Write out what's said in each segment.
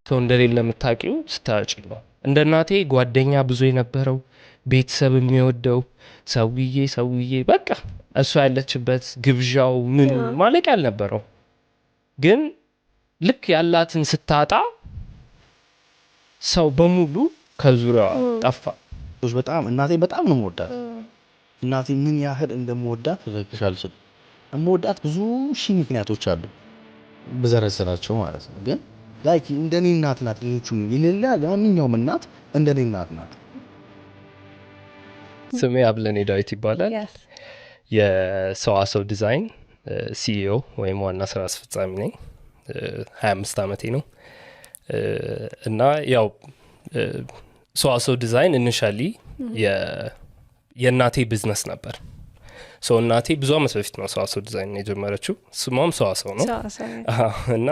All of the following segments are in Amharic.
ሰው እንደሌለ የምታውቂው ስታጭ ነው። እንደ እናቴ ጓደኛ ብዙ የነበረው ቤተሰብ የሚወደው ሰውዬ በቃ እሷ ያለችበት ግብዣው ምን ማለቂያ አልነበረው። ግን ልክ ያላትን ስታጣ ሰው በሙሉ ከዙሪያዋ ጠፋ። በጣም እናቴ በጣም ነው የምወዳት። እናቴ ምን ያህል እንደምወዳት ልነግርሽ የምወዳት ብዙ ሺህ ምክንያቶች አሉ ብዘረዝራቸው ማለት ነው። ግን ላይክ እንደኔ እናት ናት። ሌሎቹም የሌላ ማንኛውም እናት እንደኔ እናት ናት። ስሜ አብለኔ ዳዊት ይባላል። የሰዋሰው ዲዛይን ሲኢኦ ወይም ዋና ስራ አስፈጻሚ ነኝ። 25 ዓመቴ ነው። እና ያው ሰዋሰው ዲዛይን ኢኒሻሊ የእናቴ ቢዝነስ ነበር። እናቴ ብዙ ዓመት በፊት ነው ሰዋሰው ዲዛይን የጀመረችው። ስሟም ሰዋሰው ነው። እና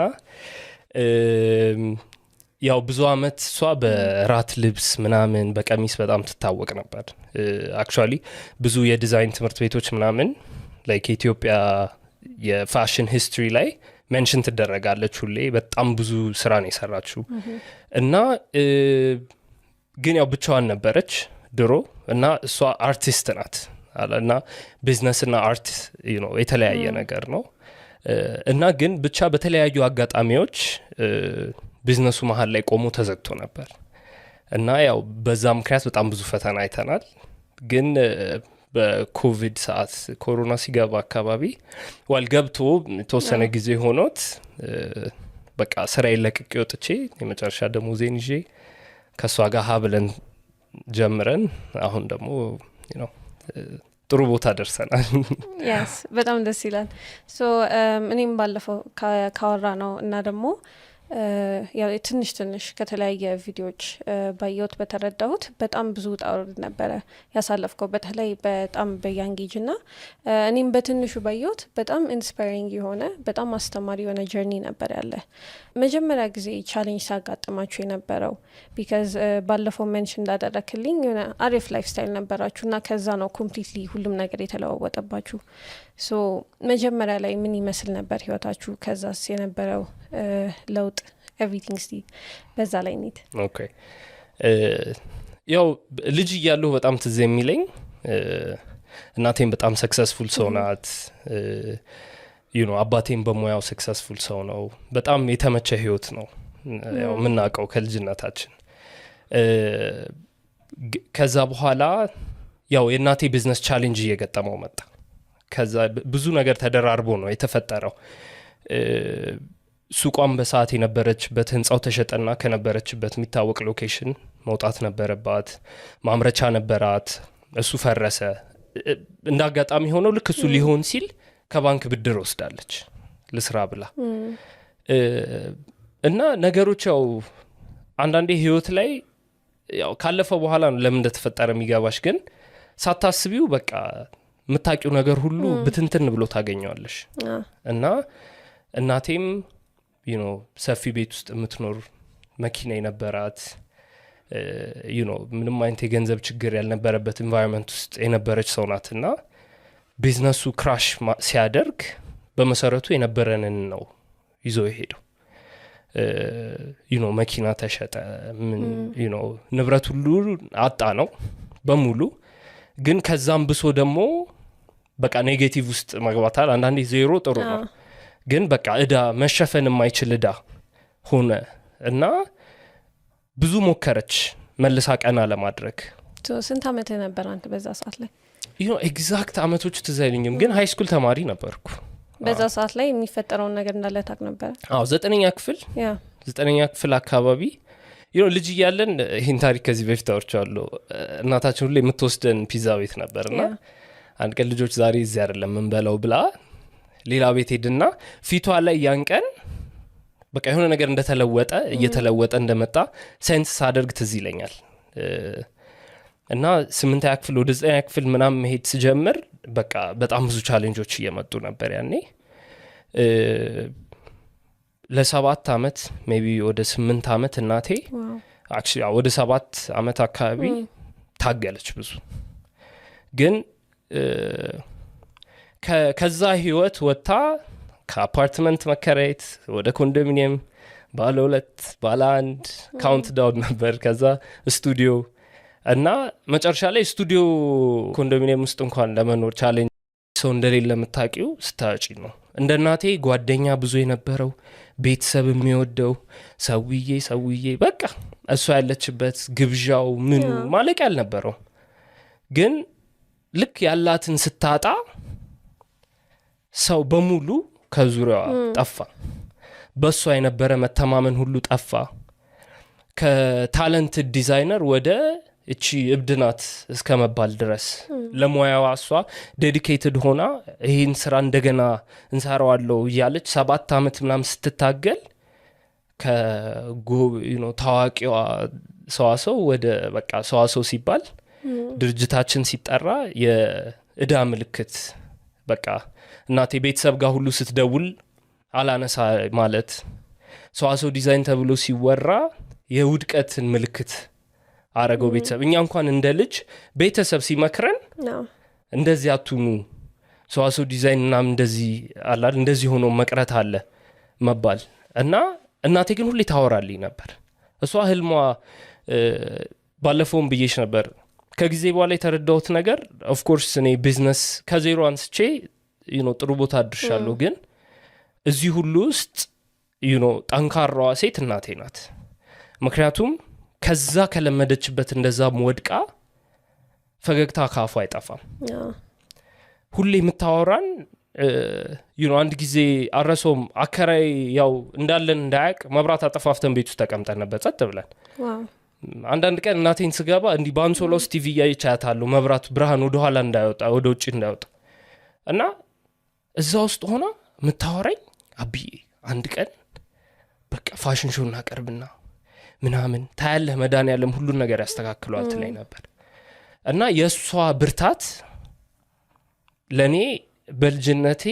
ያው ብዙ ዓመት እሷ በራት ልብስ ምናምን በቀሚስ በጣም ትታወቅ ነበር። አክቹአሊ ብዙ የዲዛይን ትምህርት ቤቶች ምናምን ላይክ ኢትዮጵያ የፋሽን ሂስትሪ ላይ ሜንሽን ትደረጋለች ሁሌ። በጣም ብዙ ስራ ነው የሰራችው። እና ግን ያው ብቻዋን ነበረች ድሮ። እና እሷ አርቲስት ናት እና ቢዝነስ እና አርት የተለያየ ነገር ነው። እና ግን ብቻ በተለያዩ አጋጣሚዎች ቢዝነሱ መሀል ላይ ቆሞ ተዘግቶ ነበር። እና ያው በዛ ምክንያት በጣም ብዙ ፈተና አይተናል። ግን በኮቪድ ሰዓት ኮሮና ሲገባ አካባቢ ገብቶ የተወሰነ ጊዜ ሆኖት በቃ ስራዬን ለቅቄ ወጥቼ የመጨረሻ ደሞዜን ይዤ ከእሷ ጋር ሀብለን ጀምረን አሁን ደግሞ ጥሩ ቦታ ደርሰናል። በጣም ደስ ይላል። እኔም ባለፈው ካወራ ነው እና ደግሞ ያው ትንሽ ከተለያየ ቪዲዮዎች ባየሁት በተረዳሁት በጣም ብዙ ውጣ ውረድ ነበረ ያሳለፍከው፣ በተለይ በጣም በያንጌጅ እና እኔም በትንሹ ባየሁት በጣም ኢንስፓይሪንግ የሆነ በጣም አስተማሪ የሆነ ጀርኒ ነበር ያለ። መጀመሪያ ጊዜ ቻሌንጅ ሳጋጥማችሁ የነበረው ቢካዝ ባለፈው ሜንሽን እንዳደረክልኝ የሆነ አሪፍ ላይፍ ስታይል ነበራችሁ እና ከዛ ነው ኮምፕሊትሊ ሁሉም ነገር የተለዋወጠባችሁ። መጀመሪያ ላይ ምን ይመስል ነበር ህይወታችሁ? ከዛስ የነበረው ለውጥ ኤቭሪቲንግ እስቲ በዛ ላይ ኔት። ኦኬ ያው ልጅ እያለሁ በጣም ትዝ የሚለኝ እናቴም በጣም ሰክሰስፉል ሰው ናት። አባቴም በሙያው ሰክሰስፉል ሰው ነው። በጣም የተመቸ ህይወት ነው ያው የምናውቀው ከልጅነታችን። ከዛ በኋላ ያው የእናቴ ቢዝነስ ቻሌንጅ እየገጠመው መጣ። ከዛ ብዙ ነገር ተደራርቦ ነው የተፈጠረው። ሱቋም በሰዓት የነበረችበት ህንጻው ተሸጠና ከነበረችበት የሚታወቅ ሎኬሽን መውጣት ነበረባት። ማምረቻ ነበራት፣ እሱ ፈረሰ። እንዳጋጣሚ ሆኖ ልክ እሱ ሊሆን ሲል ከባንክ ብድር ወስዳለች ልስራ ብላ። እና ነገሮች ያው አንዳንዴ ህይወት ላይ ያው ካለፈ በኋላ ነው ለምን እንደተፈጠረ የሚገባሽ። ግን ሳታስቢው በቃ የምታውቂው ነገር ሁሉ ብትንትን ብሎ ታገኘዋለሽ። እና እናቴም ሰፊ ቤት ውስጥ የምትኖር መኪና የነበራት ምንም አይነት የገንዘብ ችግር ያልነበረበት ኢንቫይሮንመንት ውስጥ የነበረች ሰው ናት። እና ቢዝነሱ ክራሽ ሲያደርግ በመሰረቱ የነበረንን ነው ይዞ የሄደው። መኪና ተሸጠ፣ ንብረት ሁሉ አጣ ነው በሙሉ። ግን ከዛም ብሶ ደግሞ በቃ ኔጌቲቭ ውስጥ መግባታል። አንዳንዴ ዜሮ ጥሩ ነው፣ ግን በቃ እዳ መሸፈን የማይችል እዳ ሆነ እና ብዙ ሞከረች መልሳ ቀና ለማድረግ። ስንት ዓመት ነበር አንተ በዛ ሰዓት ላይ? ኤግዛክት ዓመቶቹ ትዝ አይለኝም፣ ግን ሃይ ስኩል ተማሪ ነበርኩ። በዛ ሰዓት ላይ የሚፈጠረውን ነገር እንዳለ ታውቅ ነበር? አዎ፣ 9ኛ ክፍል አካባቢ ልጅ እያለን ይህን ታሪክ ከዚህ በፊት አውርቻለሁ። እናታችን ሁሌ የምትወስደን ፒዛ ቤት ነበርና አንድ ቀን ልጆች ዛሬ እዚህ አይደለም የምንበላው ብላ ሌላ ቤት ሄድና ፊቷ ላይ ያን ቀን በቃ የሆነ ነገር እንደተለወጠ እየተለወጠ እንደመጣ ሴንስ ሳደርግ ትዝ ይለኛል። እና 8ኛ ክፍል ወደ 9ኛ ክፍል ምናምን መሄድ ስጀምር በቃ በጣም ብዙ ቻሌንጆች እየመጡ ነበር ያኔ። ለ7 ዓመት ሜቢ ወደ 8 ዓመት እናቴ አክቹሊ ወደ 7 ዓመት አካባቢ ታገለች ብዙ። ግን ከዛ ህይወት ወጣ ከአፓርትመንት መከራየት ወደ ኮንዶሚኒየም ባለ 2 ባለ 1 ካውንት ዳውን ነበር። ከዛ ስቱዲዮ እና መጨረሻ ላይ ስቱዲዮ ኮንዶሚኒየም ውስጥ እንኳን ለመኖር ቻሌንጅ ሰው እንደሌለ የምታውቂው ስታጪ ነው። እንደ እናቴ ጓደኛ ብዙ የነበረው ቤተሰብ የሚወደው ሰውዬ በቃ እሷ ያለችበት ግብዣው ምን ማለቅ ያልነበረው ግን ልክ ያላትን ስታጣ ሰው በሙሉ ከዙሪያዋ ጠፋ። በሷ የነበረ መተማመን ሁሉ ጠፋ። ከታለንትድ ዲዛይነር ወደ እቺ እብድናት እስከ መባል ድረስ ለሙያዋ እሷ ዴዲኬትድ ሆና ይህን ስራ እንደገና እንሰራዋለሁ እያለች 7 ዓመት ምናምን ስትታገል ታዋቂዋ ሰዋሰው ወደ በቃ ሰዋሰው ሲባል ድርጅታችን ሲጠራ የእዳ ምልክት በቃ እናቴ ቤተሰብ ጋር ሁሉ ስትደውል አላነሳ ማለት ሰዋሰው ዲዛይን ተብሎ ሲወራ የውድቀትን ምልክት አረገው ቤተሰብ። እኛ እንኳን እንደ ልጅ ቤተሰብ ሲመክረን እንደዚህ አትኑ ሰዋሰው ዲዛይን እና እንደዚህ አላል እንደዚህ ሆኖ መቅረት አለ መባል እና እናቴ ግን ሁሌ ታወራልኝ ነበር። እሷ ህልሟ ባለፈውም ብዬሽ ነበር ከጊዜ በኋላ የተረዳሁት ነገር ኦፍ ኮርስ እኔ ቢዝነስ ከዜሮ አንስቼ ጥሩ ቦታ አድርሻለሁ። ግን እዚህ ሁሉ ውስጥ ጠንካራዋ ሴት እናቴ ናት። ምክንያቱም ከዛ ከለመደችበት እንደዛም ወድቃ ፈገግታ ካፏ አይጠፋም። ሁሌ የምታወራን አንድ ጊዜ አረሶም አከራይ ያው እንዳለን እንዳያቅ መብራት አጠፋፍተን ቤት ውስጥ ተቀምጠን ነበር ጸጥ ብለን። አንዳንድ ቀን እናቴን ስገባ እንዲህ በአንሶላ ውስጥ ቲቪ እያየች አያታለሁ። መብራቱ ብርሃን ወደ ኋላ እንዳይወጣ ወደ ውጭ እንዳይወጣ እና እዛ ውስጥ ሆና የምታወራኝ አብዬ አንድ ቀን በቃ ፋሽን ሾው እናቀርብና ምናምን ታያለህ መድኃኒዓለም ሁሉን ነገር ያስተካክሏል ትለኝ ነበር። እና የእሷ ብርታት ለእኔ በልጅነቴ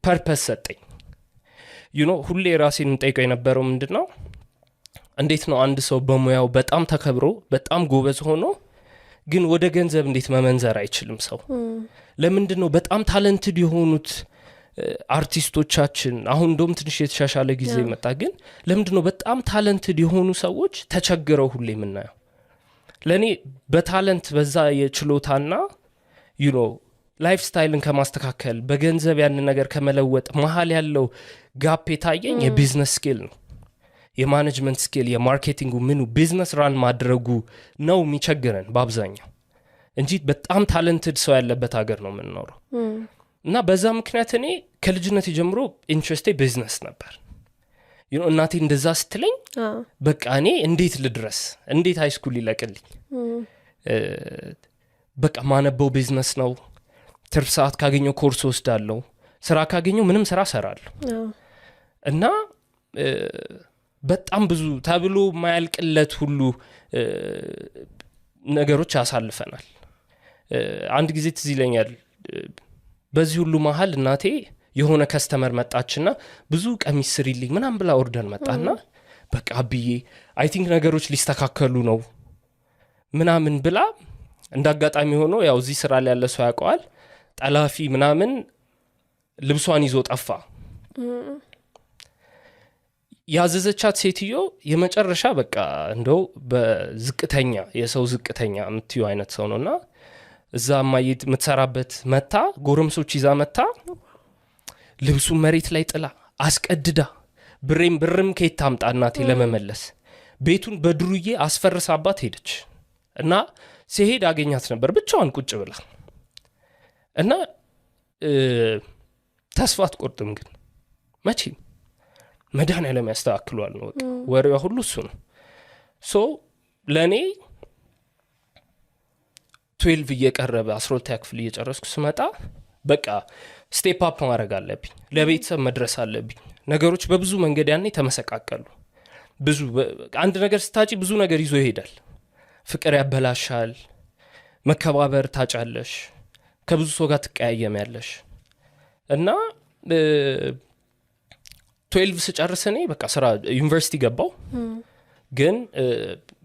ፐርፐስ ሰጠኝ። ሁሌ ራሴን እንጠይቀው የነበረው ምንድን ነው እንዴት ነው አንድ ሰው በሙያው በጣም ተከብሮ በጣም ጎበዝ ሆኖ ግን ወደ ገንዘብ እንዴት መመንዘር አይችልም ሰው? ለምንድን ነው በጣም ታለንትድ የሆኑት አርቲስቶቻችን አሁን እንደውም ትንሽ የተሻሻለ ጊዜ መጣ፣ ግን ለምንድን ነው በጣም ታለንትድ የሆኑ ሰዎች ተቸግረው ሁሌ የምናየው? ለእኔ በታለንት በዛ የችሎታና ላይፍ ስታይልን ከማስተካከል በገንዘብ ያንን ነገር ከመለወጥ መሀል ያለው ጋፕ የታየኝ የቢዝነስ ስኪል ነው፣ የማኔጅመንት ስኪል፣ የማርኬቲንጉ ምኑ ቢዝነስ ራን ማድረጉ ነው የሚቸግረን በአብዛኛው እንጂ በጣም ታለንትድ ሰው ያለበት ሀገር ነው የምንኖረው። እና በዛ ምክንያት እኔ ከልጅነት ጀምሮ ኢንትረስቴ ቢዝነስ ነበር። እናቴ እንደዛ ስትለኝ በቃ እኔ እንዴት ልድረስ እንዴት ሃይስኩል ይለቅልኝ በቃ ማነበው ቢዝነስ ነው። ትርፍ ሰዓት ካገኘው ኮርስ ወስዳለሁ፣ ስራ ካገኘው ምንም ስራ ሰራለሁ። እና በጣም ብዙ ተብሎ ማያልቅለት ሁሉ ነገሮች አሳልፈናል። አንድ ጊዜ ትዝ ይለኛል በዚህ ሁሉ መሃል እናቴ የሆነ ከስተመር መጣችና ብዙ ቀሚስ ስሪልኝ ምናምን ብላ ኦርደር መጣና በቃ አብዬ አይ ቲንክ ነገሮች ሊስተካከሉ ነው ምናምን ብላ እንዳጋጣሚ ሆኖ ያው እዚህ ስራ ላይ ያለ ሰው ያውቀዋል ጠላፊ ምናምን ልብሷን ይዞ ጠፋ። ያዘዘቻት ሴትዮ የመጨረሻ በቃ እንደው በዝቅተኛ የሰው ዝቅተኛ የምትዩ አይነት ሰው ነውና እዛ ማየት የምትሰራበት መታ ጎረምሶች ይዛ መታ ልብሱ መሬት ላይ ጥላ አስቀድዳ ብርም ከየት ታምጣ እናቴ ለመመለስ ቤቱን በድሩዬ አስፈርሳባት ሄደች። እና ሲሄድ አገኛት ነበር ብቻዋን ቁጭ ብላ። እና ተስፋ አትቆርጥም ግን መቼም መድኃኒዓለም ያስተካክሏል ነው በቃ ወሬዋ ሁሉ እሱ ነው። ሶ ለእኔ 12 እየቀረበ 12 ክፍል እየጨረስኩ ስመጣ በቃ ስቴፕ አፕ ማድረግ አለብኝ፣ ለቤተሰብ መድረስ አለብኝ። ነገሮች በብዙ መንገድ ያኔ ተመሰቃቀሉ። ብዙ አንድ ነገር ስታጪ ብዙ ነገር ይዞ ይሄዳል። ፍቅር ያበላሻል፣ መከባበር ታጫለሽ፣ ከብዙ ሰው ጋር ትቀያየሚያለሽ። እና 12 ስጨርስ እኔ በቃ ስራ ዩኒቨርሲቲ ገባው። ግን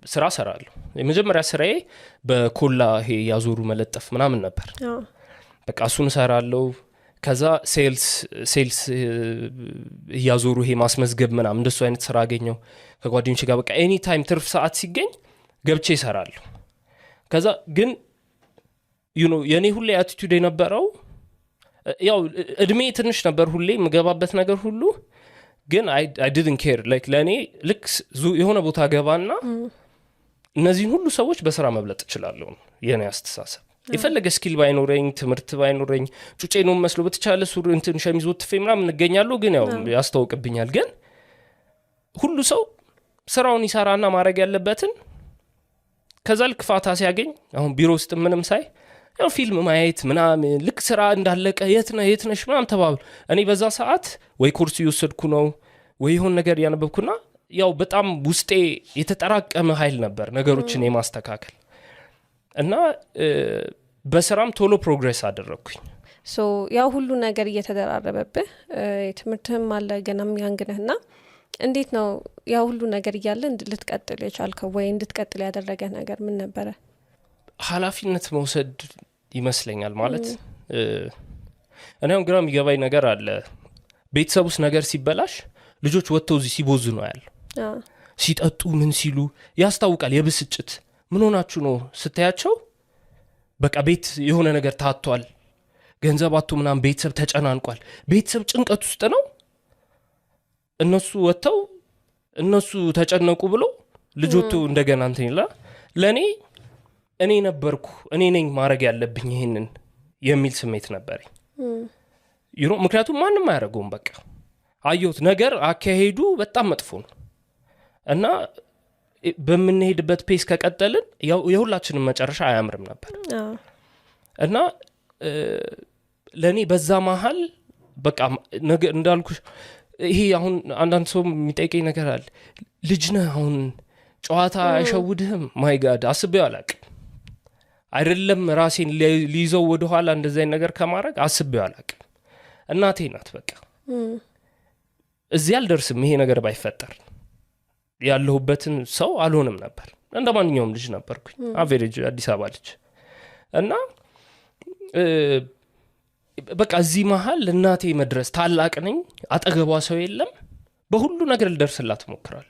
ስራ ሰራለሁ። የመጀመሪያ ስራዬ በኮላ ይሄ ያዞሩ መለጠፍ ምናምን ነበር። በቃ እሱን ሰራለሁ። ከዛ ሴልስ እያዞሩ ይሄ ማስመዝገብ ምናምን እንደሱ አይነት ስራ አገኘው ከጓደኞቼ ጋር በቃ ኤኒ ታይም ትርፍ ሰዓት ሲገኝ ገብቼ እሰራለሁ። ከዛ ግን የኔ ሁሌ አቲቲዩድ የነበረው ያው እድሜ ትንሽ ነበር ሁሌ የምገባበት ነገር ሁሉ ግን I didn't care like ለኔ ልክ የሆነ ቦታ ገባና እነዚህን ሁሉ ሰዎች በስራ መብለጥ እችላለሁ የኔ አስተሳሰብ። የፈለገ ስኪል ባይኖረኝ ትምህርት ባይኖረኝ ጩጬ ነው መስሎ በተቻለ ሱሪ እንትን ሸሚዝ ወጥፌ ምናምን እንገኛለሁ ግን ያው ያስተዋውቅብኛል። ግን ሁሉ ሰው ስራውን ይሰራና ማድረግ ያለበትን ከዛ ልክ ፋታ ሲያገኝ አሁን ቢሮ ውስጥ ምንም ሳይ ያው ፊልም ማየት ምናምን ልክ ስራ እንዳለቀ የት ነሽ ምናምን ተባብሎ እኔ በዛ ሰዓት ወይ ኮርስ እየወሰድኩ ነው ወይ የሆነ ነገር ያነበብኩና ያው በጣም ውስጤ የተጠራቀመ ኃይል ነበር ነገሮችን የማስተካከል እና በስራም ቶሎ ፕሮግሬስ አደረኩኝ። ሶ ያው ሁሉ ነገር እየተደራረበብህ የትምህርትህም አለ ገናም ያንግነህና እንዴት ነው ያው ሁሉ ነገር እያለ ልትቀጥል የቻልከው ወይ እንድትቀጥል ያደረገ ነገር ምን ነበረ? ኃላፊነት መውሰድ ይመስለኛል ማለት እኔም ግራም ይገባኝ ነገር አለ ቤተሰብ ውስጥ ነገር ሲበላሽ ልጆች ወጥተው እዚህ ሲቦዙ ነው ያለው ሲጠጡ ምን ሲሉ ያስታውቃል። የብስጭት ምን ሆናችሁ ነው ስታያቸው በቃ ቤት የሆነ ነገር ታቷል ገንዘብ አጥቶ ምናምን ቤተሰብ ተጨናንቋል ቤተሰብ ጭንቀት ውስጥ ነው እነሱ ወጥተው እነሱ ተጨነቁ ብሎ ልጆቹ እንደገና እንትን ይላል። ለኔ እኔ ነበርኩ እኔ ነኝ ማድረግ ያለብኝ ይሄንን የሚል ስሜት ነበርኝ ምክንያቱም ማንም አያደርገውም በቃ አየሁት ነገር አካሄዱ በጣም መጥፎ ነው እና በምንሄድበት ፔስ ከቀጠልን የሁላችንም መጨረሻ አያምርም ነበር እና ለኔ በዛ መሃል በቃ እንዳልኩሽ ይሄ አሁን አንዳንድ ሰው የሚጠይቀኝ ነገር አለ ልጅ ነህ አሁን ጨዋታ አይሸውድህም? ማይ ጋድ አስቤው አላቅም አይደለም ራሴን ሊይዘው ወደ ኋላ እንደዚህ ነገር ከማድረግ አስቤው አላቅም። እናቴ ናት በቃ እዚህ አልደርስም ይሄ ነገር ባይፈጠር ያለሁበትን ሰው አልሆንም ነበር እንደ ማንኛውም ልጅ ነበርኩኝ አቨሬጅ አዲስ አበባ ልጅ እና በቃ እዚህ መሃል እናቴ መድረስ ታላቅ ነኝ አጠገቧ ሰው የለም በሁሉ ነገር ልደርስላት ሞክራለሁ።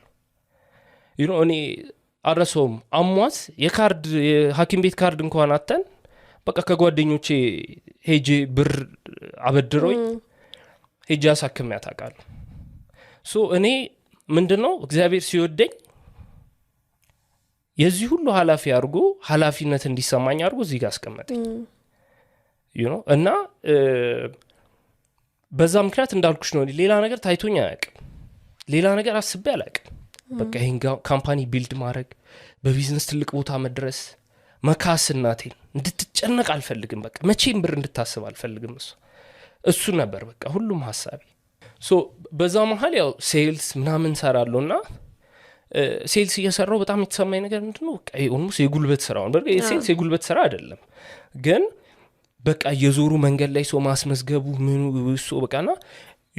እኔ አረሰውም አሟት የካርድ የሐኪም ቤት ካርድ እንኳን አተን በቃ ከጓደኞቼ ሄጄ ብር አበድሮኝ ሄጄ አሳክሜያት አውቃለሁ። ሶ እኔ ምንድነው እግዚአብሔር ሲወደኝ የዚህ ሁሉ ኃላፊ አድርጎ ኃላፊነት እንዲሰማኝ አድርጎ እዚህ ጋር አስቀመጠኝ እና በዛ ምክንያት እንዳልኩሽ ነው ሌላ ነገር ታይቶኝ አያውቅም ሌላ ነገር አስቤ አላውቅም። በቃ ይሄን ካምፓኒ ቢልድ ማድረግ በቢዝነስ ትልቅ ቦታ መድረስ መካስ እናቴን እንድትጨነቅ አልፈልግም በቃ መቼም ብር እንድታስብ አልፈልግም እሱ ነበር በቃ ሁሉም ሐሳቤ። ሶ በዛ መሃል ያው ሴልስ ምናምን ሰራለሁና ሴልስ እየሰራው በጣም የተሰማኝ ነገር ምንድነው በቃ ኦልሞስት የጉልበት ስራው ነው በቃ ሴልስ የጉልበት ስራ አይደለም ግን በቃ የዞሩ መንገድ ላይ ሰው ማስመዝገቡ ምኑ እሱ በቃና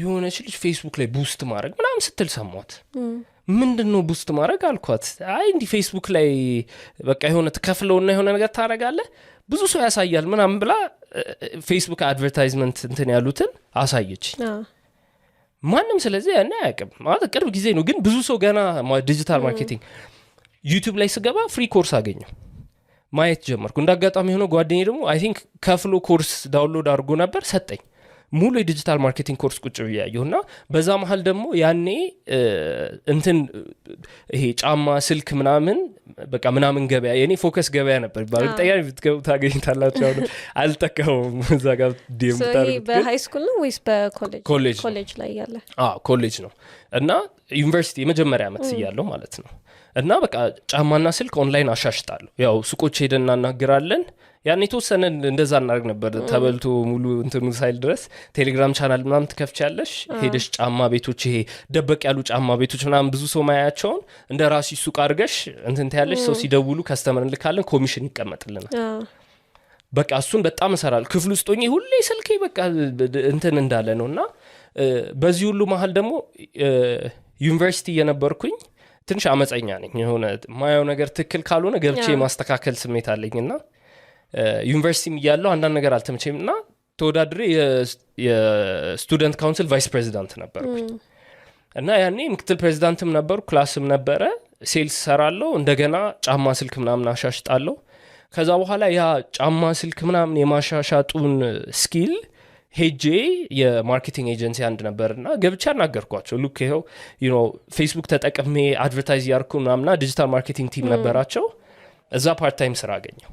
የሆነች ልጅ ፌስቡክ ላይ ቡስት ማድረግ ምናምን ስትል ሰማት ምንድነው ቡስት ማድረግ አልኳት አይ እንዲ ፌስቡክ ላይ በቃ የሆነ ተከፍለውና የሆነ ነገር ታረጋለህ ብዙ ሰው ያሳያል ምናምን ብላ ፌስቡክ አድቨርታይዝመንት እንትን ያሉትን አሳየች ማንም ስለዚህ እና ያቀም ማለት ቅርብ ጊዜ ነው ግን ብዙ ሰው ገና ዲጂታል ማርኬቲንግ ዩቲዩብ ላይ ስገባ ፍሪ ኮርስ አገኘው ማየት ጀመርኩ እንዳጋጣሚ ሆኖ ጓደኛዬ ደግሞ አይ ቲንክ ከፍሎ ኮርስ ዳውንሎድ አድርጎ ነበር ሰጠኝ ሙሉ የዲጂታል ማርኬቲንግ ኮርስ ቁጭ ብያየሁና በዛ መሃል ደግሞ ያኔ እንትን ይሄ ጫማ ስልክ ምናምን በቃ ምናምን ገበያ የኔ ፎከስ ገበያ ነበር ባልጠያ ብትገቡ ታገኝታላችሁ አልተከውም እዛ ጋር ዲም ታርጉት በሃይ ስኩል ነው ወይስ በኮሌጅ ላይ ያለ ኮሌጅ ነው እና ዩኒቨርሲቲ የመጀመሪያ ዓመት ያለው ማለት ነው እና በቃ ጫማና ስልክ ኦንላይን አሻሽጣለሁ ያው ሱቆች ሄደን እናናግራለን ያኔ ተወሰነ እንደዛ እናርግ ነበር ተበልቶ ሙሉ እንትኑ ሳይል ድረስ ቴሌግራም ቻናል ምናምን ትከፍቻለሽ ሄደሽ ጫማ ቤቶች ይሄ ደበቅ ያሉ ጫማ ቤቶች ምናምን ብዙ ሰው ማያቸውን እንደ ራስሽ ሱቅ አድርገሽ እንትን ታያለሽ ሰው ሲደውሉ ከስተመር እንልካለን ኮሚሽን ይቀመጥልናል በቃ እሱን በጣም እሰራለሁ ክፍል ውስጥ ሆኜ ሁሌ ስልኬ በቃ እንትን እንዳለ ነውና በዚህ ሁሉ መሃል ደግሞ ዩኒቨርሲቲ የነበርኩኝ ትንሽ አመፀኛ ነኝ የሆነ ማየው ነገር ትክክል ካልሆነ ገብቼ ማስተካከል ስሜት አለኝና ዩኒቨርሲቲም እያለሁ አንዳንድ ነገር አልተመቸኝና ተወዳድሬ የስቱደንት ካውንስል ቫይስ ፕሬዚዳንት ነበርኩኝ እና ያኔ ምክትል ፕሬዚዳንትም ነበሩ ክላስም ነበረ ሴልስ ሰራለሁ እንደገና ጫማ ስልክ ምናምን አሻሽጣለሁ ከዛ በኋላ ያ ጫማ ስልክ ምናምን የማሻሻጡን ስኪል ሄጄ የማርኬቲንግ ኤጀንሲ አንድ ነበርና ገብቻ አናገርኳቸው ሉክ ይሄው ፌስቡክ ተጠቅሜ አድቨርታይዝ ያርኩ ምናምና ዲጂታል ማርኬቲንግ ቲም ነበራቸው እዛ ፓርት ታይም ስራ አገኘው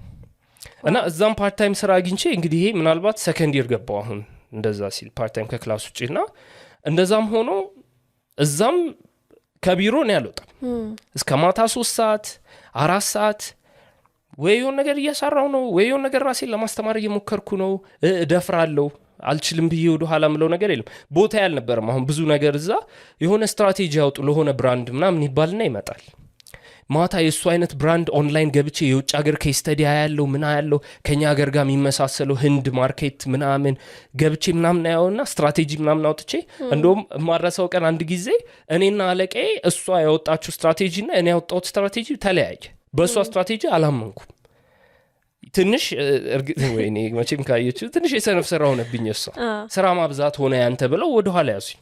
እና እዛም ፓርት ታይም ስራ አግኝቼ እንግዲህ ይሄ ምናልባት ሰከንድ ይር ገባው አሁን እንደዛ ሲል ፓርት ታይም ከክላስ ውጪና እንደዛም ሆኖ እዛም ከቢሮ ነው ያልወጣም እስከ ማታ 3 ሰዓት 4 ሰዓት ወይ የሆነ ነገር እየሰራው ነው ወይ የሆነ ነገር ራሴን ለማስተማር እየሞከርኩ ነው እደፍራለሁ አልችልም ብዬ ወደ ኋላ ምለው ነገር የለም ቦታ ያልነበረም አሁን ብዙ ነገር እዛ የሆነ ስትራቴጂ ያውጡ ለሆነ ብራንድ ምናምን ይባልና ይመጣል ማታ የሱ አይነት ብራንድ ኦንላይን ገብቼ የውጭ ሀገር ኬስ ስተዲ ያለው ምን ያለው ከኛ ሀገር ጋር የሚመሳሰለው ህንድ ማርኬት ምናምን ገብቼ ምናምን ያውና ስትራቴጂ ምናምን አውጥቼ እንደውም ማረሰው ቀን አንድ ጊዜ እኔና አለቃዬ እሷ ያወጣችው ስትራቴጂና እኔ ያወጣሁት ስትራቴጂ ተለያየ በእሷ ስትራቴጂ አላመንኩም ትንሽ ወይኔ መቼም ካየችው ትንሽ የሰነፍ ስራ ሆነብኝ እሷ ስራ ማብዛት ሆነ ያንተ ብለው ወደ ኋላ ያዙኝ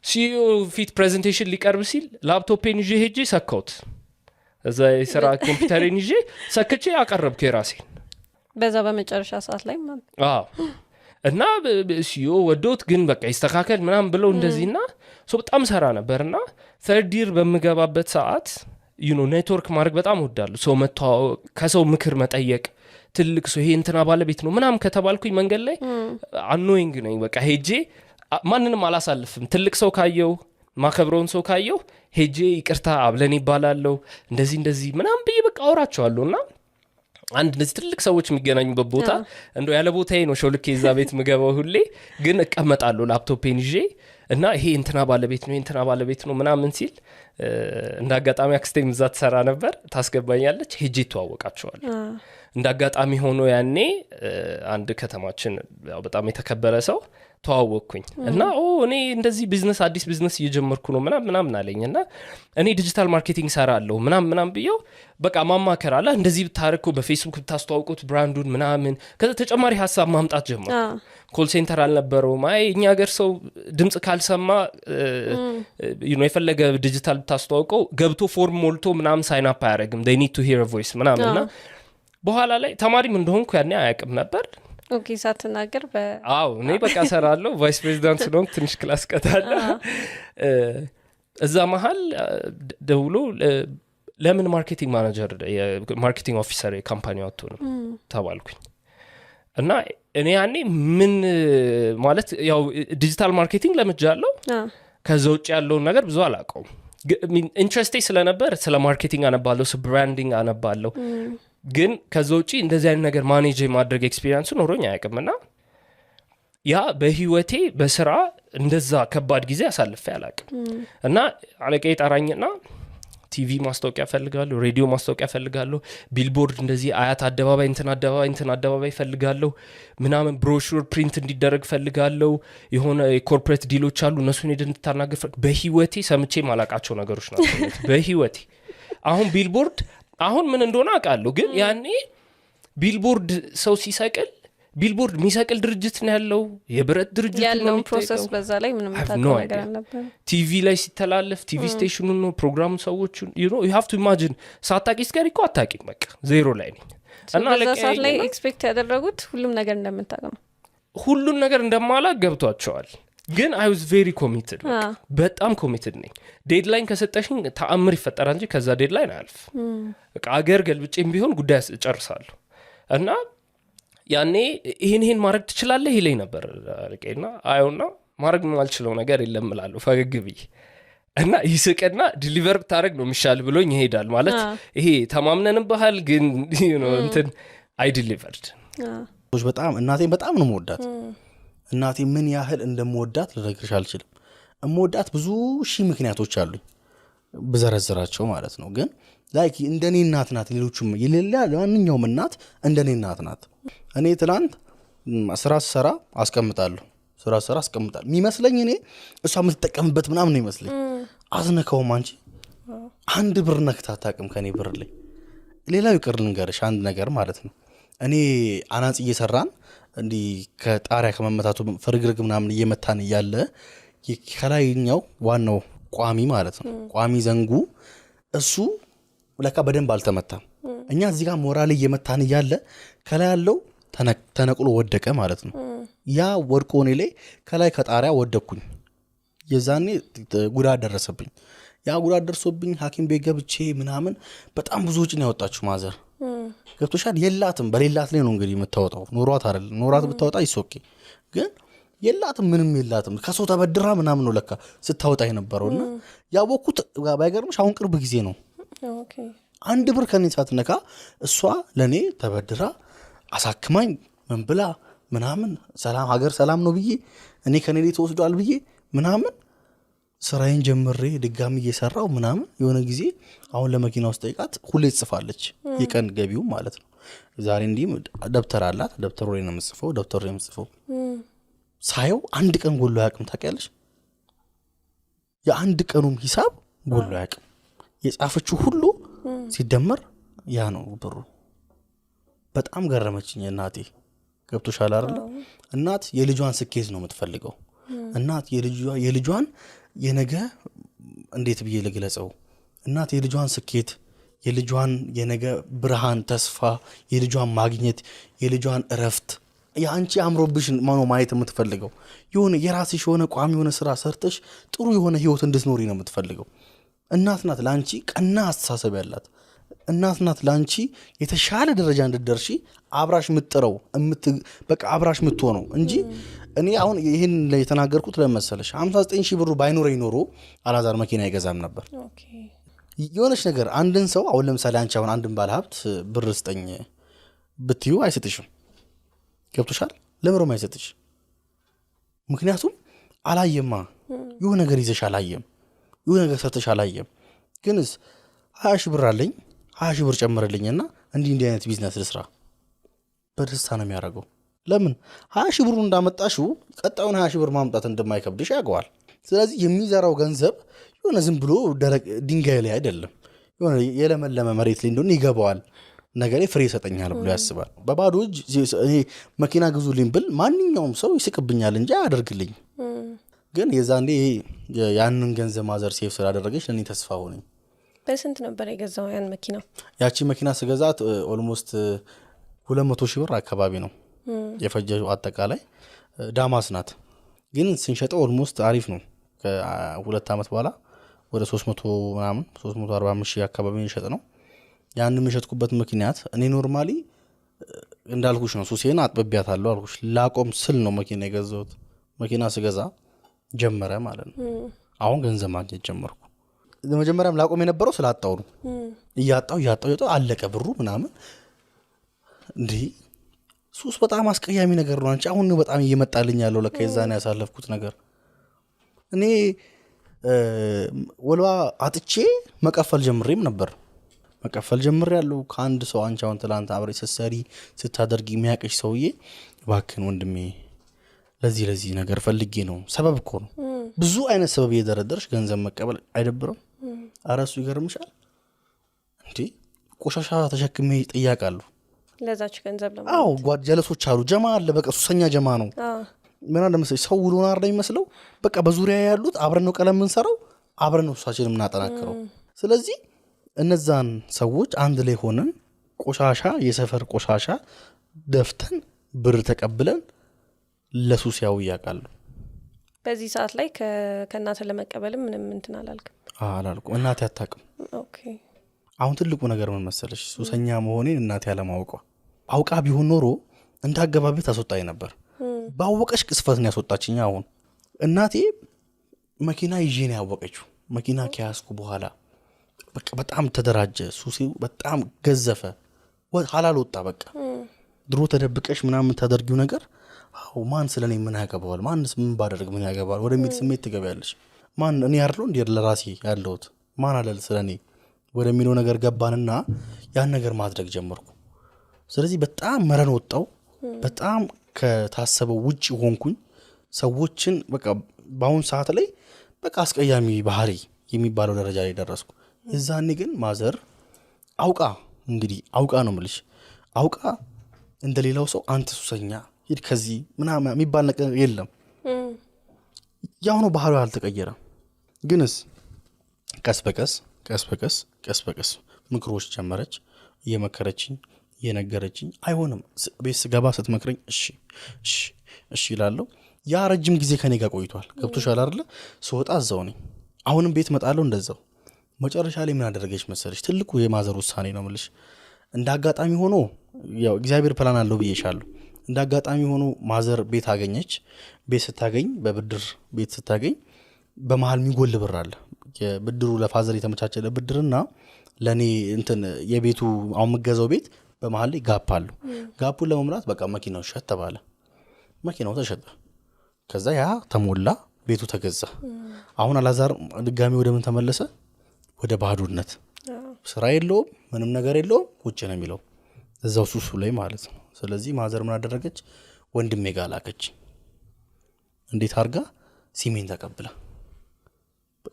ሲኦ ፊት ፕሬዘንቴሽን ሊቀርብ ሲል ላፕቶፔን ይዤ ሄጄ ሰካሁት እዛ የስራ ኮምፒውተሬን ይዤ ሰክቼ አቀረብኩ የራሴን በዛ በመጨረሻ ሰዓት ላይ ማለት እና ሲኦ ወዶት ግን በቃ ይስተካከል ምናምን ብለው እንደዚህና በጣም ሰራ ነበርና third year በመገባበት ሰዓት ኔትወርክ ማድረግ በጣም ወዳለሁ ሰው መተዋወቅ ከሰው ምክር መጠየቅ ትልቅ ሰው ይሄ እንትና ባለቤት ነው ምናምን ከተባልኩኝ መንገድ ላይ አኖይንግ ነኝ በቃ ሄጄ ማንንም አላሳልፍም ትልቅ ሰው ካየው ማከብረውን ሰው ካየው ሄጄ ይቅርታ አብለን ይባላልው እንደዚህ ምናምን ብዬ በቃ አወራቸዋለሁና አንድ እንደዚህ ትልቅ ሰዎች የሚገናኙበት ቦታ እንደው ያለ ቦታዬ ነው ሾልኬ እዛ ቤት ምገባው ሁሌ ግን እቀመጣለሁ ላፕቶፔን ይዤ እና ይሄ እንትና ባለቤት ነው ምናምን ሲል እንዳጋጣሚ አክስቴም እዛ ተሰራ ነበር ታስገባኛለች ሄጄ ተዋወቃቸዋል እንዳጋጣሚ ሆኖ ያኔ አንድ ከተማችን ያው በጣም የተከበረ ሰው ተዋወቅኩኝ እና እኔ እንደዚህ ቢዝነስ አዲስ ቢዝነስ እየጀመርኩ ነው ምናምን አለኝና እኔ ዲጂታል ማርኬቲንግ ሰራለሁ ምናምን ብየው በቃ ማማከር አለ እንደዚህ ብታረኩ በፌስቡክ ብታስተዋውቁት ብራንዱን ምናምን ከዛ ተጨማሪ ሐሳብ ማምጣት ጀመርኩ ኮል ሴንተር አልነበረውም እኛ ሀገር ሰው ድምጽ ካልሰማ የፈለገ ዲጂታል ብታስተዋውቀው ገብቶ ፎርም ሞልቶ ምናምን ሳይን አፕ አያረግም they need to hear a voice ምናምንና በኋላ ላይ ተማሪም እንደሆንኩ ያኔ አያውቅም ነበር ኦኬ ሳትናገር እኔ በቃ ሰራለሁ ቫይስ ፕሬዚዳንት ነው ትንሽ ክላስ ቀታለ እዛ መሃል ደውሎ ለምን ማርኬቲንግ ማኔጀር የማርኬቲንግ ኦፊሰር የካምፓኒው አትሆንም ተባልኩኝ እና እኔ ያኔ ምን ማለት ያው ዲጂታል ማርኬቲንግ ለምጃለሁ ከዛ ውጭ ያለው ነገር ብዙ አላውቀውም ኢንትረስቴ ስለነበር ስለ ማርኬቲንግ አነባለሁ ስለ ብራንዲንግ አነባለሁ ግን ከዛ ውጪ እንደዚህ አይነት ነገር ማኔጅ ማድረግ ኤክስፒሪየንስ ኖሮኝ አያውቅምና ያ በህይወቴ በስራ እንደዛ ከባድ ጊዜ አሳልፌ አላውቅም እና አለቃዬ ጠራኝና ቲቪ ማስታወቂያ ፈልጋለሁ ሬዲዮ ማስታወቂያ ፈልጋለሁ ቢልቦርድ እንደዚህ አያት አደባባይ እንትን አደባባይ ፈልጋለሁ ምናምን ብሮሹር ፕሪንት እንዲደረግ ፈልጋለሁ የሆነ የኮርፖሬት ዲሎች አሉ እነሱን እንድታናገር በህይወቴ ሰምቼ ማላቃቸው ነገሮች ናቸው በህይወቴ አሁን ቢልቦርድ አሁን ምን እንደሆነ አውቃለሁ ግን ያኔ ቢልቦርድ ሰው ሲሰቅል ቢልቦርድ የሚሰቅል ድርጅት ነው ያለው የብረት ድርጅት ያለው ፕሮሰስ በዛ ላይ ምንም ታውቀው ነገር አልነበረ ቲቪ ላይ ሲተላለፍ ቲቪ ስቴሽኑ ነው ፕሮግራም ሰዎች you have to imagine ሳታቂስ ጋር እኮ አታቂም በቃ ዜሮ ላይ ነኝ እና ለዛ ላይ ኤክስፔክት ያደረጉት ሁሉም ነገር እንደምታውቀው ሁሉን ነገር እንደማላቅ ገብቷቸዋል ግን I was very committed በጣም committed ነኝ ዴድላይን ከሰጠሽኝ ተአምር ይፈጠራል እንጂ ከዛ ዴድላይን አልፍ በቃ አገር ገልብጬም ቢሆን ጉዳይ ጨርሳለሁ እና ያኔ ይሄን ማድረግ ትችላለህ ይለኝ ነበር አለቀና አይውና ማድረግ ማልችለው ነገር የለም እላለሁ ፈገግ ብዬ እና ይስቀና ዲሊቨር ብታረግ ነው የሚሻል ብሎኝ ይሄዳል ማለት ይሄ ተማምነን ባህል ግን እንትን I delivered በጣም እናቴን በጣም ነው የምወዳት እናቴ ምን ያህል እንደምወዳት ልነግርሽ አልችልም እምወዳት ብዙ ሺህ ምክንያቶች አሉኝ በዘረዘራቸው ማለት ነው ግን ላይክ እንደኔ እናት ናት ሌሎችም የሌላ ማንኛውም እናት እንደኔ እናት ናት እኔ ትላንት ስራ አስቀምጣለሁ የሚመስለኝ እኔ እሷ የምትጠቀምበት ምናምን ነው ይመስለኝ አዝነከውም አንቺ አንድ ብር ነክታ አታውቅም ከኔ ብር ላይ ሌላው ይቅር ልንገርሽ አንድ ነገር ማለት ነው እኔ አናጽ እየሰራን እንዲህ ከጣሪያ ከመመታቱ ፍርግርግ ምናምን እየመታን እያለ ከላይኛው ዋናው ቋሚ ማለት ነው ቋሚ ዘንጉ እሱ ለካ በደንብ አልተመታም። እኛ እዚህ ጋር ሞራል እየመታን እያለ ከላይ ያለው ተነቅሎ ወደቀ ማለት ነው። ያ ወድቆ እኔ ላይ ከላይ ከጣሪያ ወደኩኝ። የዛኔ ጉዳት ደረሰብኝ። ያ ጉዳት ደርሶብኝ ሐኪም ቤት ገብቼ ምናምን በጣም ብዙ ወጪ ነው ያወጣችሁ ማዘር። ገብቶሻል? የላትም በሌላት ላይ ነው እንግዲህ የምታወጣው። ኖሯት አይደል? ኖሯት ብታወጣ ይሶኬ ግን የላትም ምንም የላትም። ከሰው ተበድራ ምናምን ነው ለካ ስታወጣ የነበረውና ያወኩት ባይገርምሽ አሁን ቅርብ ጊዜ ነው። ኦኬ 1 ብር ከኔ ሳትነካ እሷ ለኔ ተበድራ አሳክማኝ ምን ብላ ምናምን ሰላም ሀገር ሰላም ነው ብዬ እኔ ከኔ ላይ ተወስዷል ብዬ ምናምን ስራዬን ጀምሬ ድጋሚ እየሰራው ምናምን የሆነ ጊዜ አሁን ለመኪና ውስጥ ጠይቃት ሁሌ ትጽፋለች የቀን ገቢው ማለት ነው። ዛሬ እንዲህ ደብተር አላት። ደብተሩ ላይ ነው የምጽፈው። ደብተሩ ላይ የምጽፈው ሳየው 1 ቀን ጎሎ አያውቅም። ታውቂያለሽ? የ1 ቀኑም ሂሳብ ጎሎ አያውቅም። የጻፈችው ሁሉ ሲደመር ያ ነው ብሩ። በጣም ገረመችኝ እናቴ። ገብቶሻል አይደል? እናት የልጇን ስኬት ነው የምትፈልገው። እናት የልጇን የነገ እንዴት ብዬ ልግለጸው? እናት የልጇን ስኬት፣ የልጇን የነገ ብርሃን ተስፋ፣ የልጇን ማግኘት፣ የልጇን እረፍት ያንቺ አምሮብሽ ማኖ ማየት የምትፈልገው የሆነ የራስሽ የሆነ ቋሚ የሆነ ስራ ሰርተሽ ጥሩ የሆነ ህይወት እንድትኖሪ ነው የምትፈልገው። እናት ናት ላንቺ ቀና አስተሳሰብ ያላት። እናት ናት ላንቺ የተሻለ ደረጃ እንድትደርሺ አብራሽ ምጥረው በቃ አብራሽ ምትሆነው እንጂ እኔ አሁን ይሄን የተናገርኩት ለመሰለሽ 59000 ብሩ ባይኖረኝ ኖሮ አላዛር መኪና አይገዛም ነበር። ኦኬ የሆነች ነገር አንድን ሰው አሁን ለምሳሌ አንቺ አሁን አንድን ባለሀብት ብር ስጠኝ ብትዩ አይሰጥሽም። ገብቶሻል? ለምሮም አይሰጥሽ። ምክንያቱም አላየማ የሆነ ነገር ይዘሽ አላየም፣ የሆነ ነገር ሰርተሽ አላየም። ግንስ 20,000 ብር አለኝ 20,000 ብር ጨምርልኝና እንዲህ አይነት ቢዝነስ ልስራ በደስታ ነው የሚያደርገው። ለምን 20,000 ብሩን እንዳመጣሽው ቀጣዩን 20,000 ብር ማምጣት እንደማይከብድሽ ያውቀዋል። ስለዚህ የሚዘራው ገንዘብ የሆነ ዝም ብሎ ደረቅ ድንጋይ ላይ አይደለም፣ የሆነ የለመለመ መሬት ላይ እንደሆነ ይገባዋል። ነገሬ ፍሬ ይሰጠኛል ብሎ ያስባል። በባዶ እጅ እኔ መኪና ግዙልኝ ብል ማንኛውም ሰው ይስቅብኛል እንጂ አያደርግልኝ። ግን የዛኔ ያንን ገንዘብ ማዘር ሴፍ ስላደረገች ለእኔ ተስፋ ሆነኝ። በስንት ነበር የገዛው ያን መኪና? ያቺ መኪና ስገዛት ኦልሞስት 200,000 ብር አካባቢ ነው የፈጀው። አጠቃላይ ዳማስ ናት። ግን ስንሸጠው ኦልሞስት አሪፍ ነው። ከ2 ዓመት በኋላ ወደ 300 ምናምን 345,000 አካባቢ የሸጥ ነው። ያንን የሸጥኩበት ምክንያት እኔ ኖርማሊ እንዳልኩሽ ነው። ሱሴን አጥብቤያታለሁ አልኩሽ። ላቆም ስል ነው መኪና የገዛሁት። መኪና ስገዛ ጀመረ ማለት ነው። አሁን ገንዘብ ማግኘት ጀመርኩ። መጀመሪያም ላቆም የነበረው ስላጣው ነው። እያጣው አለቀ ብሩ ምናምን። እንዲህ ሱስ በጣም አስቀያሚ ነገር ነው። አንቺ አሁን በጣም እየመጣልኝ ያለው ለካ የዛኔ ያሳለፍኩት ነገር። እኔ ወልባ አጥቼ መቀፈል ጀምሬም ነበር። መቀፈል ጀምሬ ያለው ከአንድ ሰው አንቺ አሁን ትላንት አብሬ ስትሰሪ ስታደርጊ የሚያቀሽ ሰውዬ እባክህን ወንድሜ ለዚህ ነገር ፈልጌ ነው። ሰበብ እኮ ነው። ብዙ አይነት ሰበብ እየደረደርሽ ገንዘብ መቀበል አይደብርም? ኧረ እሱ ይገርምሻል እንዴ። ቆሻሻ ተሸክሜ ጥያቃለሁ ለዛች ገንዘብ ነው። አዎ ጓድ ጀለሶች አሉ። ጀማ አለ። በቃ ሱሰኛ ጀማ ነው። ምን አለ መሰለሽ ሰው ውሎና አርዳ የሚመስለው በቃ በዙሪያ ያሉት አብረን ነው ቀለም የምንሰራው፣ አብረን ነው ሱሳችንን የምናጠናክረው። ስለዚህ እነዛን ሰዎች አንድ ላይ ሆነን ቆሻሻ የሰፈር ቆሻሻ ደፍተን ብር ተቀብለን ለሱስ ያው ያቃሉ። በዚህ ሰዓት ላይ ከእናተ ለመቀበልም ምንም እንትን አላልኩም። እናቴ አታውቅም። ኦኬ አሁን ትልቁ ነገር ምን መሰለሽ ሱሰኛ መሆኔን እናቴ ያለማወቋ። አውቃ ቢሆን ኖሮ እንዳገባቤ ታስወጣኝ ነበር። ባወቀሽ ቅስፈትን ያስወጣችኝ። አሁን እናቴ መኪና ይዤ ነው ያወቀችው። መኪና ከያዝኩ በኋላ በቃ በጣም ተደራጀ። ሱሴው በጣም ገዘፈ። ሐላል ወጣ። በቃ ድሮ ተደብቀሽ ምናምን ታደርጊው ነገር አው ማን ስለኔ ምን ያገባዋል? ማንስ ምን ባደርግ ምን ያገባዋል? ወደሚል ስሜት ትገቢያለሽ። ማን እኔ ያርለው እንዴ ለራሴ ያለውት ማን አለል ስለኔ ወደሚለው ነገር ገባንና ያን ነገር ማድረግ ጀመርኩ። ስለዚህ በጣም መረን ወጣው። በጣም ከታሰበው ውጪ ሆንኩኝ። ሰዎችን በቃ በአሁን ሰዓት ላይ በቃ አስቀያሚ ባህሪ የሚባለው ደረጃ ላይ ደረስኩ። የዛኔ ግን ማዘር አውቃ ነው የምልሽ አውቃ እንደሌላው ሰው አንተ ሱሰኛ ሂድ ከዚህ ምናምን የሚባል ነገር የለም። ያው ነው ባህሪው አልተቀየረም። ግንስ ቀስ በቀስ ምክሮች ጀመረች፣ እየመከረችኝ እየነገረችኝ አይሆንም ቤት ስገባ ስትመክረኝ እሺ ይላለሁ። ያ ረጅም ጊዜ ከኔ ጋር ቆይቷል። ገብቶሻል አይደለ? ስወጣ እዛው ነኝ። አሁንም ቤት መጣለሁ እንደዛው። መጨረሻ ላይ ምን አደረገች መሰለሽ? ትልቁ የማዘር ውሳኔ ነው የምልሽ። እንደ አጋጣሚ ሆኖ ያው እግዚአብሔር ፕላን አለው ብዬሻለሁ። እንደ አጋጣሚ ሆኖ ማዘር ቤት አገኘች። ቤት ስታገኝ በብድር ቤት ስታገኝ በመሃል የሚጎል ብር አለ። የብድሩ ለፋዘር የተመቻቸለ ብድርና ለኔ እንትን የቤቱ አሁን መገዛው ቤት በመሃል ላይ ጋፕ አለው። ጋፑን ለመምራት በቃ መኪናው ሸጥ ተባለ። መኪናው ተሸጠ። ከዛ ያ ተሞላ፣ ቤቱ ተገዛ። አሁን አላዛር ድጋሚ ወደ ምን ተመለሰ? ወደ ባዶነት። ስራ የለውም፣ ምንም ነገር የለውም፣ ቁጭ ነው የሚለው እዛው ሱሱ ላይ ማለት ነው። ስለዚህ ማዘር ምን አደረገች? ወንድሜ ጋር ላከች። እንዴት አድርጋ? ሲሜን ተቀብላ።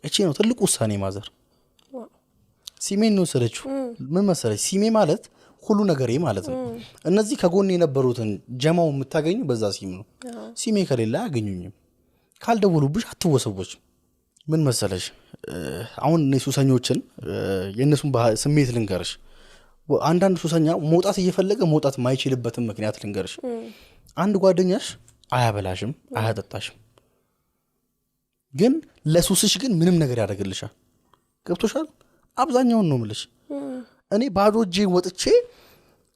እቺ ነው ትልቁ ውሳኔ ማዘር። ሲሜን ነው ወሰደችው። ምን መሰለች? ሲሜ ማለት ሁሉ ነገሬ ማለት ነው። እነዚህ ከጎን የነበሩትን ጀማው የምታገኙ በዛ ሲም ነው። ሲሜ ከሌላ አያገኙኝም። ካልደወሉብሽ አትወሰቦችም። ምን መሰለሽ? አሁን እኔ ሱሰኞችን የእነሱን ስሜት ልንገርሽ። አንዳንድ ሱሰኛ መውጣት እየፈለገ መውጣት ማይችልበትን ምክንያት ልንገርሽ። አንድ ጓደኛሽ አያበላሽም፣ አያጠጣሽም፣ ግን ለሱስሽ ግን ምንም ነገር ያደርግልሻል። ገብቶሻል? አብዛኛውን ነው የምልሽ። እኔ ባዶ እጄን ወጥቼ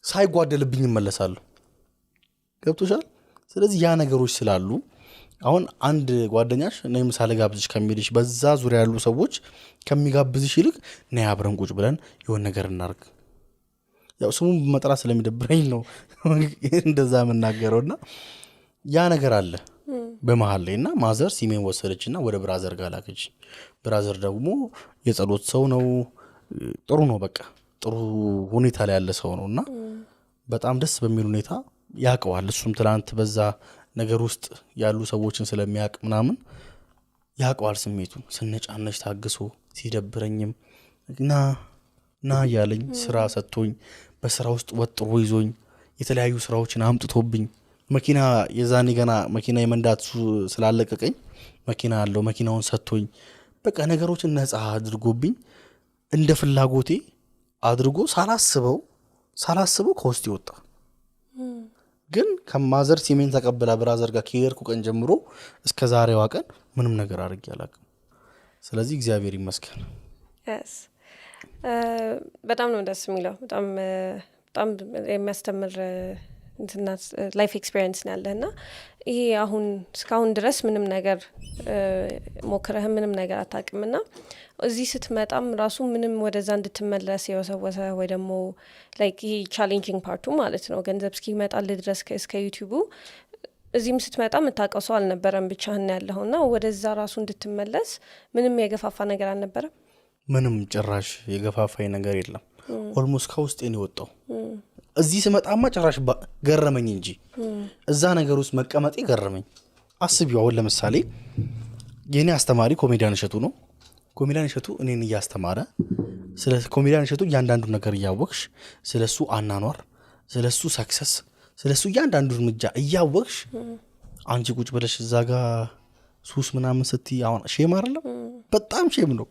ሳይጓደልብኝ እመለሳለሁ። ገብቶሻል? ስለዚህ ያ ነገሮች ስላሉ አሁን አንድ ጓደኛሽ ነይ ምሳ ልጋብዝሽ ከሚልሽ በዛ ዙሪያ ያሉ ሰዎች ከሚጋብዝሽ ይልቅ ነይ አብረን ቁጭ ብለን የሆነ ነገር እናርግ። ያው ስሙን መጥራት ስለሚደብረኝ ነው እንደዛ የምናገረውና ያ ነገር አለ በመሃል ላይ እና ማዘር ሲሜን ወሰደችና ወደ ብራዘር ጋር ላከች። ብራዘር ደግሞ የጸሎት ሰው ነው፣ ጥሩ ነው፣ በቃ ጥሩ ሁኔታ ላይ ያለ ሰው ነውና በጣም ደስ በሚል ሁኔታ ያውቀዋል። እሱም ትላንት በዛ ነገር ውስጥ ያሉ ሰዎችን ስለሚያውቅ ምናምን ያውቀዋል ስሜቱን። ስነጫነች ታግሶ ሲደብረኝም ና እያለኝ ስራ ሰጥቶኝ በስራ ውስጥ ወጥሮ ይዞኝ የተለያዩ ስራዎችን አምጥቶብኝ መኪና የዛኔ ገና መኪና የመንዳት ስላለቀቀኝ መኪና አለው መኪናውን ሰጥቶኝ በቃ ነገሮችን ነፃ አድርጎብኝ እንደ ፍላጎቴ አድርጎ ሳላስበው ከውስጥ ይወጣ። ግን ከማዘር ሲሜን ተቀበላ ብራዘር ጋር ከሄድኩ ቀን ጀምሮ እስከ ዛሬዋ ቀን ምንም ነገር አድርጌ አላውቅም። ስለዚህ እግዚአብሔር ይመስገን። በጣም ነው ደስ የሚለው። በጣም የሚያስተምር ላይፍ ኤክስፔሪንስ ነው ያለህና ይሄ አሁን እስካሁን ድረስ ምንም ነገር ሞክረህ ምንም ነገር አታውቅምና እዚህ ስትመጣም ራሱ ምንም ወደዛ እንድትመለስ የወሰወሰ ወይ ደግሞ ላይክ ይሄ ቻሌንጂንግ ፓርቱ ማለት ነው ገንዘብ እስኪመጣልህ ድረስ እስከ ዩቲዩቡ እዚህም ስትመጣ የምታውቀው ሰው አልነበረም፣ ብቻህን ያለኸውና ወደዛ ራሱ እንድትመለስ ምንም የገፋፋ ነገር አልነበረም? ምንም ጭራሽ የገፋፋኝ ነገር የለም። ኦልሞስት ከውስጤ ነው የወጣው። እዚህ ስመጣማ ጭራሽ ገረመኝ እንጂ እዛ ነገር ውስጥ መቀመጤ ገረመኝ። አስቢው፣ አሁን ለምሳሌ የኔ አስተማሪ ኮሜዲያን እሸቱ ነው። ኮሜዲያን እሸቱ እኔን እያስተማረ ስለ ኮሜዲያን እሸቱ እያንዳንዱ ነገር እያወቅሽ ስለሱ አናኗር፣ ስለሱ ሰክሰስ፣ ስለሱ እያንዳንዱ እርምጃ እያወቅሽ አንቺ ቁጭ ብለሽ እዛ ጋር ሱስ ምናምን ስትይ አሁን ሼም አይደለም? በጣም ሼም ነው።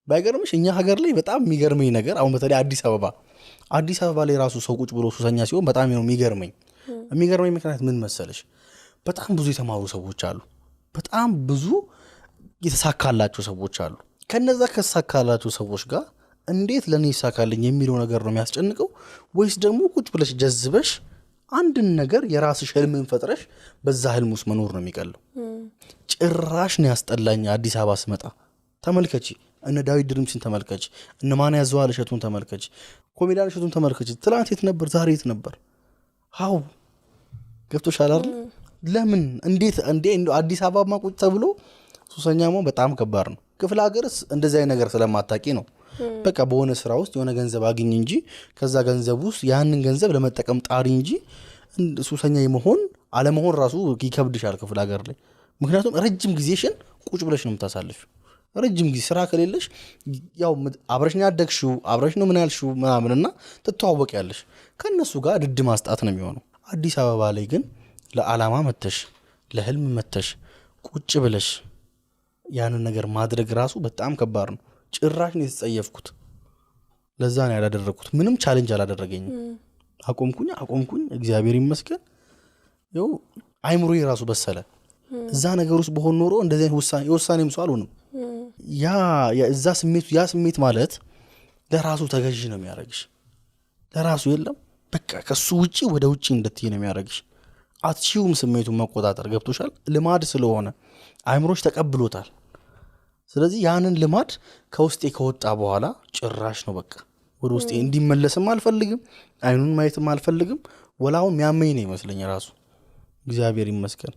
ባይገርምሽ እኛ ሀገር ላይ በጣም የሚገርመኝ ነገር አሁን በተለይ አዲስ አበባ ላይ ራሱ ሰው ቁጭ ብሎ ሱሰኛ ሲሆን በጣም ነው የሚገርመኝ። ምክንያት ምን መሰለሽ? በጣም ብዙ የተማሩ ሰዎች አሉ፣ በጣም ብዙ የተሳካላቸው ሰዎች አሉ። ከነዛ ከተሳካላቸው ሰዎች ጋር እንዴት ለኔ ይሳካልኝ የሚለው ነገር ነው የሚያስጨንቀው? ወይስ ደግሞ ቁጭ ብለሽ ጀዝበሽ አንድን ነገር የራስሽ ህልምን ፈጥረሽ በዛ ህልም ውስጥ መኖር ነው የሚቀለው? ጭራሽ ነው ያስጠላኝ። አዲስ አበባ ስመጣ ተመልከቺ፣ እነ ዳዊት ድርምሲን ተመልከች፣ እነ ማን ያዘዋል እሸቱን ተመልከች፣ ኮሜዲያን እሸቱን ተመልከች። ትላንት የት ነበር? ዛሬ የት ነበር? ሃው ገብቶሻል አይደል? ለምን እንዴት አዲስ አበባ ቁጭ ተብሎ ሱሰኛ መሆን በጣም ከባድ ነው። ክፍለ ሀገርስ እንደዚህ አይነት ነገር ስለማታቂ ነው። በቃ በሆነ ስራ ውስጥ የሆነ ገንዘብ አግኝ እንጂ ከዛ ገንዘብ ውስጥ ያንን ገንዘብ ለመጠቀም ጣሪ እንጂ ሱሰኛ የመሆን አለመሆን ራሱ ይከብድሻል ክፍለ ሀገር ላይ። ምክንያቱም ረጅም ጊዜሽን ቁጭ ብለሽ ነው የምታሳልፊው። ረጅም ጊዜ ስራ ከሌለሽ ያው አብረሽ ነው ያደግሽው፣ አብረሽ ነው ምን ያልሽው ምናምንና ትተዋወቂያለሽ። ከነሱ ጋር ድድ ማስጣት ነው የሚሆነው። አዲስ አበባ ላይ ግን ለዓላማ መተሽ ለህልም መተሽ ቁጭ ብለሽ ያንን ነገር ማድረግ ራሱ በጣም ከባድ ነው። ጭራሽ ነው የተጸየፍኩት። ለዛ ነው ያላደረኩት። ምንም ቻሌንጅ አላደረገኝም። አቆምኩኝ እግዚአብሔር ይመስገን። ይኸው አይምሮዬ ራሱ በሰለ። እዛ ነገር ውስጥ በሆን ኖሮ እንደዚህ የውሳኔም ሰው አልሆንም። ያ ስሜት ማለት ለራሱ ተገዥ ነው የሚያደርግሽ። ለራሱ የለም በቃ ከሱ ውጪ ወደ ውጪ እንድትይ ነው የሚያደርግሽ። አትችይውም ስሜቱን መቆጣጠር። ገብቶሻል? ልማድ ስለሆነ አይምሮሽ ተቀብሎታል። ስለዚህ ያንን ልማድ ከውስጤ ከወጣ በኋላ ጭራሽ ነው በቃ ወደ ውስጤ እንዲመለስም አልፈልግም። አይኑን ማየትም አልፈልግም። ወላውን የሚያመኝ ነው ይመስለኝ ራሱ። እግዚአብሔር ይመስገን።